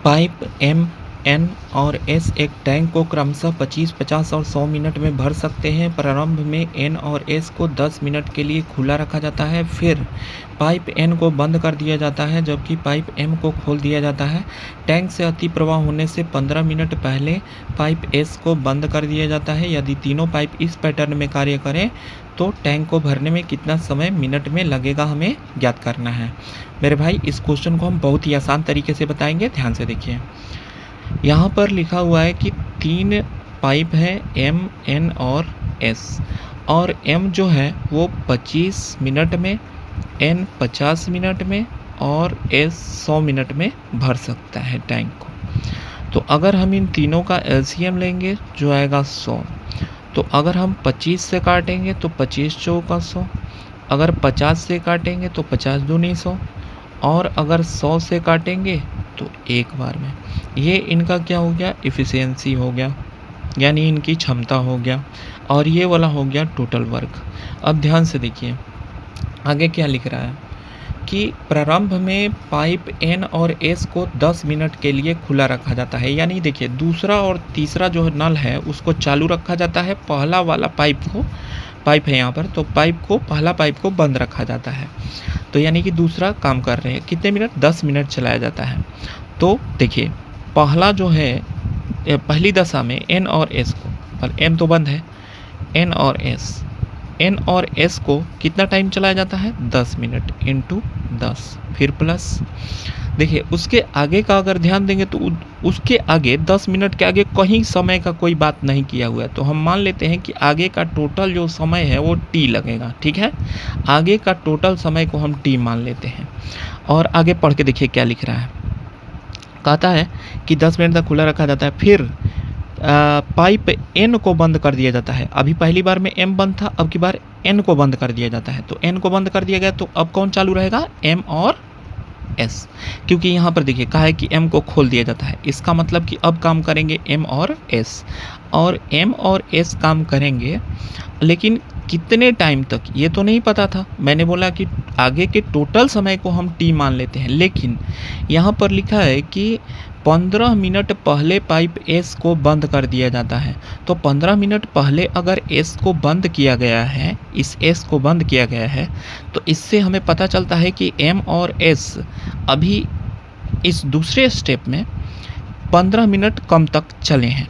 Pipe M, N और S एक tank को क्रमशः 25, 50 और 100 मिनट में भर सकते हैं। प्रारंभ में एन और एस को 10 मिनट के लिए खुला रखा जाता है, फिर पाइप एन को बंद कर दिया जाता है जबकि पाइप एम को खोल दिया जाता है। टैंक से अति प्रवाह होने से 15 मिनट पहले पाइप एस को बंद कर दिया जाता है। यदि तीनों पाइप इस पैटर्न में कार्य करें तो टैंक को भरने में कितना समय मिनट में लगेगा हमें ज्ञात करना है। मेरे भाई, इस क्वेश्चन को हम बहुत ही आसान तरीके से बताएंगे, ध्यान से देखिए। यहाँ पर लिखा हुआ है कि 3 पाइप है एम, एन और एस, और एम जो है वो 25 मिनट में, एन 50 मिनट में और एस 100 मिनट में भर सकता है टैंक को। तो अगर हम इन तीनों का एलसीएम लेंगे जो आएगा 100, तो अगर हम 25 से काटेंगे तो 25 चौका 100, अगर 50 से काटेंगे तो 50 दूनी 100, और अगर 100 से काटेंगे तो एक बार में। ये इनका क्या हो गया, इफ़िशियंसी हो गया, यानी इनकी क्षमता हो गया, और ये वाला हो गया टोटल वर्क। अब ध्यान से देखिए आगे क्या लिख रहा है कि प्रारंभ में पाइप एन और एस को 10 मिनट के लिए खुला रखा जाता है। यानी देखिए दूसरा और तीसरा जो नल है उसको चालू रखा जाता है, पहला वाला पाइप है यहाँ पर, तो पहला पाइप को बंद रखा जाता है। तो यानी कि दूसरा काम कर रहे हैं कितने मिनट, 10 मिनट चलाया जाता है। तो देखिए पहला जो है पहली दशा में एन और एस को, पर एम तो बंद है, एन और एस को कितना टाइम चलाया जाता है, 10 मिनट इंटू 10, फिर प्लस। देखिए उसके आगे का अगर ध्यान देंगे तो उसके आगे 10 मिनट के आगे कहीं समय का कोई बात नहीं किया हुआ है, तो हम मान लेते हैं कि आगे का टोटल जो समय है वो टी लगेगा। ठीक है, आगे का टोटल समय को हम टी मान लेते हैं। और आगे पढ़ के देखिए क्या लिख रहा है, कहता है कि 10 मिनट तक खुला रखा जाता है, फिर पाइप एन को बंद कर दिया जाता है। अभी पहली बार में एम बंद था, अब की बार एन को बंद कर दिया जाता है। तो एन को बंद कर दिया गया तो अब कौन चालू रहेगा, एम और एस, क्योंकि यहाँ पर देखिए कहा है कि एम को खोल दिया जाता है, इसका मतलब कि अब काम करेंगे एम और एस, और एम और एस काम करेंगे, लेकिन कितने टाइम तक ये तो नहीं पता था। मैंने बोला कि आगे के टोटल समय को हम टी मान लेते हैं, लेकिन यहाँ पर लिखा है कि 15 मिनट पहले पाइप एस को बंद कर दिया जाता है। तो 15 मिनट पहले अगर एस को बंद किया गया है, इस एस को बंद किया गया है, तो इससे हमें पता चलता है कि एम और एस अभी इस दूसरे स्टेप में 15 मिनट कम तक चले हैं।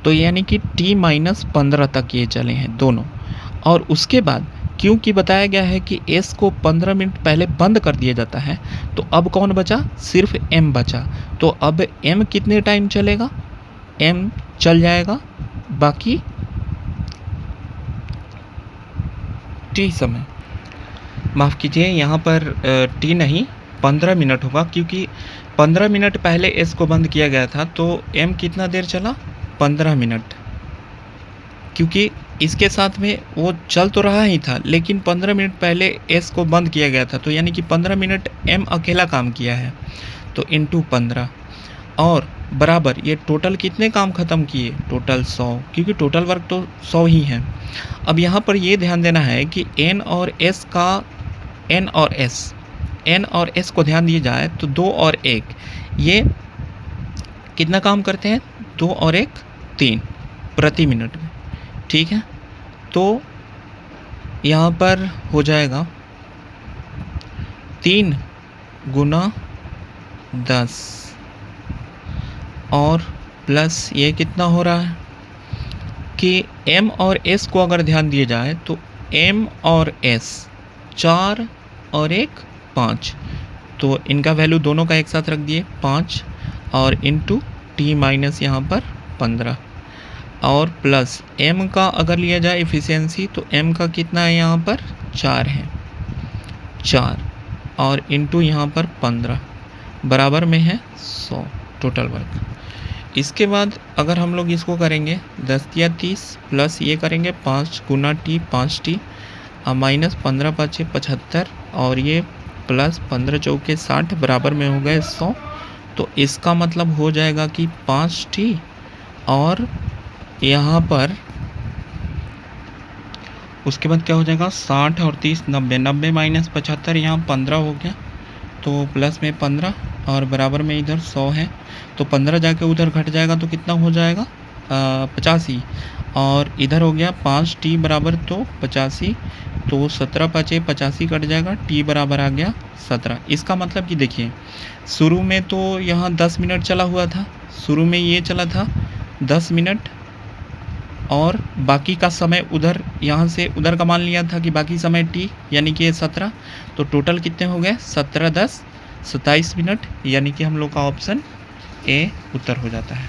तो यानी कि t-15 तक ये चले हैं दोनों। और उसके बाद क्योंकि बताया गया है कि एस को 15 मिनट पहले बंद कर दिया जाता है, तो अब कौन बचा, सिर्फ एम बचा। तो अब एम कितने टाइम चलेगा, एम चल जाएगा बाकी टी समय, माफ़ कीजिए यहाँ पर टी नहीं 15 मिनट होगा, क्योंकि 15 मिनट पहले एस को बंद किया गया था। तो एम कितना देर चला, 15 मिनट, क्योंकि इसके साथ में वो चल तो रहा ही था, लेकिन 15 मिनट पहले एस को बंद किया गया था, तो यानी कि 15 मिनट एम अकेला काम किया है। तो इंटू 15 और बराबर ये टोटल कितने काम ख़त्म किए, टोटल 100, क्योंकि टोटल वर्क तो 100 ही है। अब यहाँ पर ये ध्यान देना है कि एन और एस को ध्यान दिया जाए तो 2 और 1 ये कितना काम करते हैं, 2 और 1 3 प्रति मिनट में। ठीक है, तो यहाँ पर हो जाएगा 3 गुना 10 और प्लस ये कितना हो रहा है कि m और s को अगर ध्यान दिया जाए तो m और s 4 और 1 5, तो इनका वैल्यू दोनों का एक साथ रख दिए 5, और इंटू t माइनस यहाँ पर 15, और प्लस m का अगर लिया जाए इफ़िशियंसी तो m का कितना है यहाँ पर 4 है, 4 और इंटू यहाँ पर 15 बराबर में है 100 टोटल वर्क। इसके बाद अगर हम लोग इसको करेंगे 10 या 30 प्लस ये करेंगे 5 गुना टी 5t माइनस 15 5 75 और ये प्लस 15 चौके 60 बराबर में हो गए 100। तो इसका मतलब हो जाएगा कि 5t और यहाँ पर उसके बाद क्या हो जाएगा 60 और 30 90 90 माइनस 75 यहाँ 15 हो गया, तो प्लस में 15 और बराबर में इधर 100 है, तो 15 जाके उधर घट जाएगा तो कितना हो जाएगा 85, और इधर हो गया 5t बराबर तो 85, तो 17 5 85 कट जाएगा, t बराबर आ गया 17। इसका मतलब कि देखिए शुरू में तो यहाँ 10 मिनट चला हुआ था, शुरू में ये चला था 10 मिनट, और बाकी का समय उधर यहाँ से उधर का मान लिया था कि बाकी समय t यानी कि ये 17, तो टोटल कितने हो गए 17 10 27 मिनट, यानी कि हम लोग का ऑप्शन ए उत्तर हो जाता है।